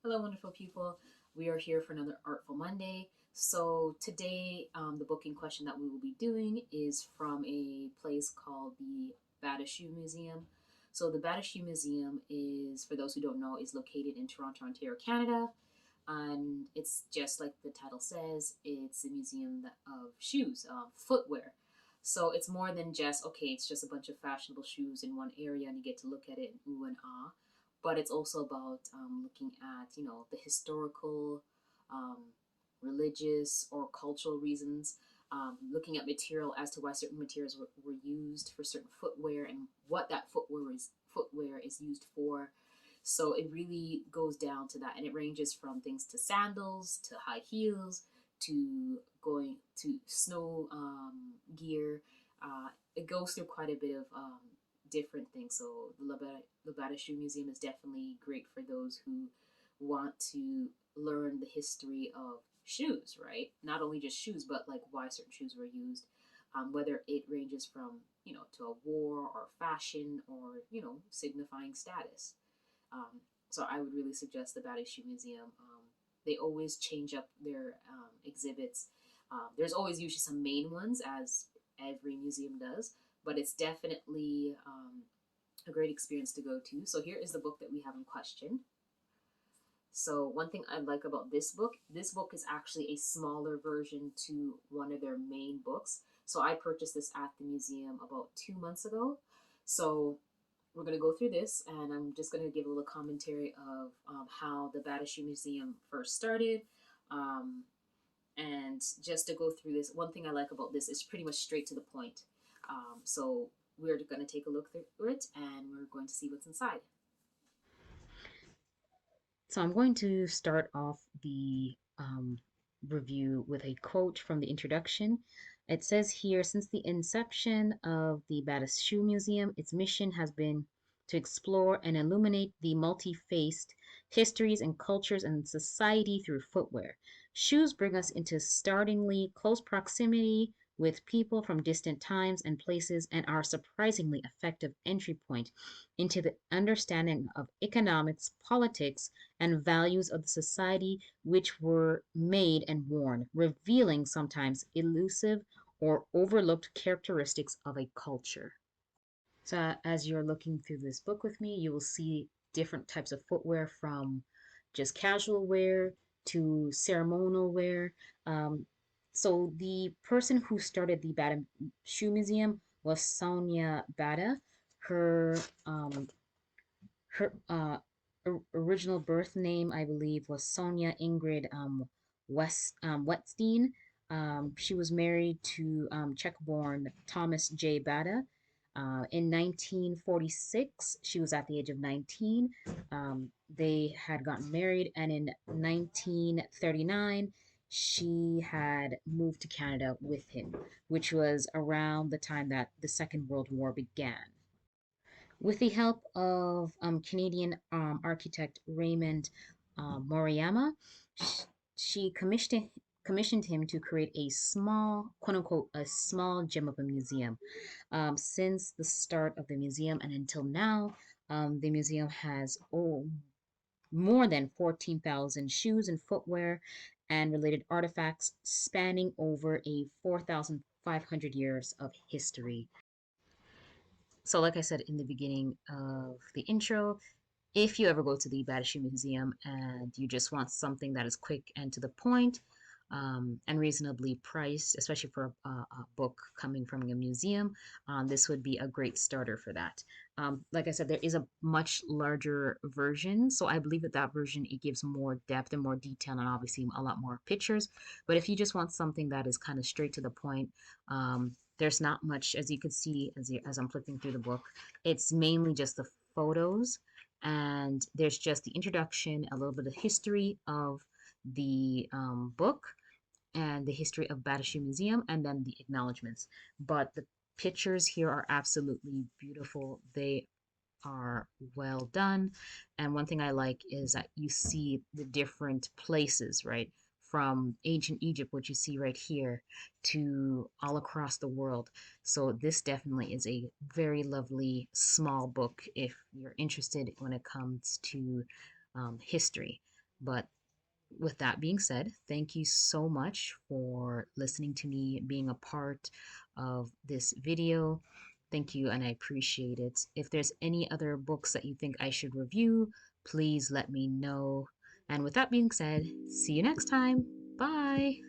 Hello, wonderful people. We are here for another Artful Monday. So, today, the booking question that we will be doing is from a place called the Bata Shoe Museum. So, the Bata Shoe Museum is, for those who don't know, is located in Toronto, Ontario, Canada. And it's just like the title says, it's a museum of shoes, footwear. So, it's more than just, okay, it's just a bunch of fashionable shoes in one area and you get to look at it and ooh and ah, but it's also about looking at the historical, um, religious, or cultural reasons. Looking at material as to why certain materials were used for certain footwear and what that footwear is used for. So it really goes down to that, and it ranges from things to sandals to high heels to going to snow gear. It goes through quite a bit of different things. So the Bata Shoe Museum is definitely great for those who want to learn the history of shoes, right? Not only just shoes, but like why certain shoes were used, whether it ranges from to a war or fashion or signifying status. Um, so I would really suggest the Bata Shoe Museum. They always change up their exhibits. There's always usually some main ones, as every museum does, but it's definitely a great experience to go to. So here is the book that we have in question. So one thing I like about this book is actually a smaller version to one of their main books. So I purchased this at the museum about 2 months ago. So we're going to go through this, and I'm just going to give a little commentary of how the Bata Shoe Museum first started. Um, and just to go through this, one thing I like about this is pretty much straight to the point. So we're going to take a look through it, and we're going to see what's inside. So I'm going to start off the review with a quote from the introduction. It says here, since the inception of the Bata Shoe Museum, its mission has been to explore and illuminate the multi-faced histories and cultures and society through footwear. Shoes bring us into startlingly close proximity with people from distant times and places and are a surprisingly effective entry point into the understanding of economics, politics, and values of the society which were made and worn, revealing sometimes elusive or overlooked characteristics of a culture. So, as you're looking through this book with me, you will see different types of footwear from just casual wear to ceremonial wear. Um, so, the person who started the Bata Shoe Museum was Sonia Bata. Her um, her original birth name, I believe, was Sonia Ingrid Wetstein. She was married to Czech-born Thomas J. Bada. In 1946, she was at the age of 19. They had gotten married, and in 1939, she had moved to Canada with him, which was around the time that the Second World War began. With the help of Canadian architect Raymond Moriyama, she commissioned him to create a small, quote unquote, a small gem of a museum. Since the start of the museum and until now, the museum has more than 14,000 shoes and footwear and related artifacts spanning over a 4,500 years of history. So, like I said in the beginning of the intro, if you ever go to the Bata Shoe Museum and you just want something that is quick and to the point, and reasonably priced, especially for a book coming from a museum, this would be a great starter for that. Like I said, there is a much larger version, so I believe that that version it gives more depth and more detail, and obviously a lot more pictures. But if you just want something that is kind of straight to the point, there's not much, as you could see as I'm flipping through the book. It's mainly just the photos, and there's just the introduction, a little bit of history of the book and the history of Bata Shoe Museum, and then the acknowledgments. But the pictures here are absolutely beautiful. They are well done. And one thing I like is that you see the different places, right? From ancient Egypt, what you see right here, to all across the world. So, this definitely is a very lovely small book if you're interested when it comes to history. But with that being said, thank you so much for listening to me, being a part of this video. Thank you, and I appreciate it. If there's any other books that you think I should review, please let me know. And with that being said, see you next time. Bye.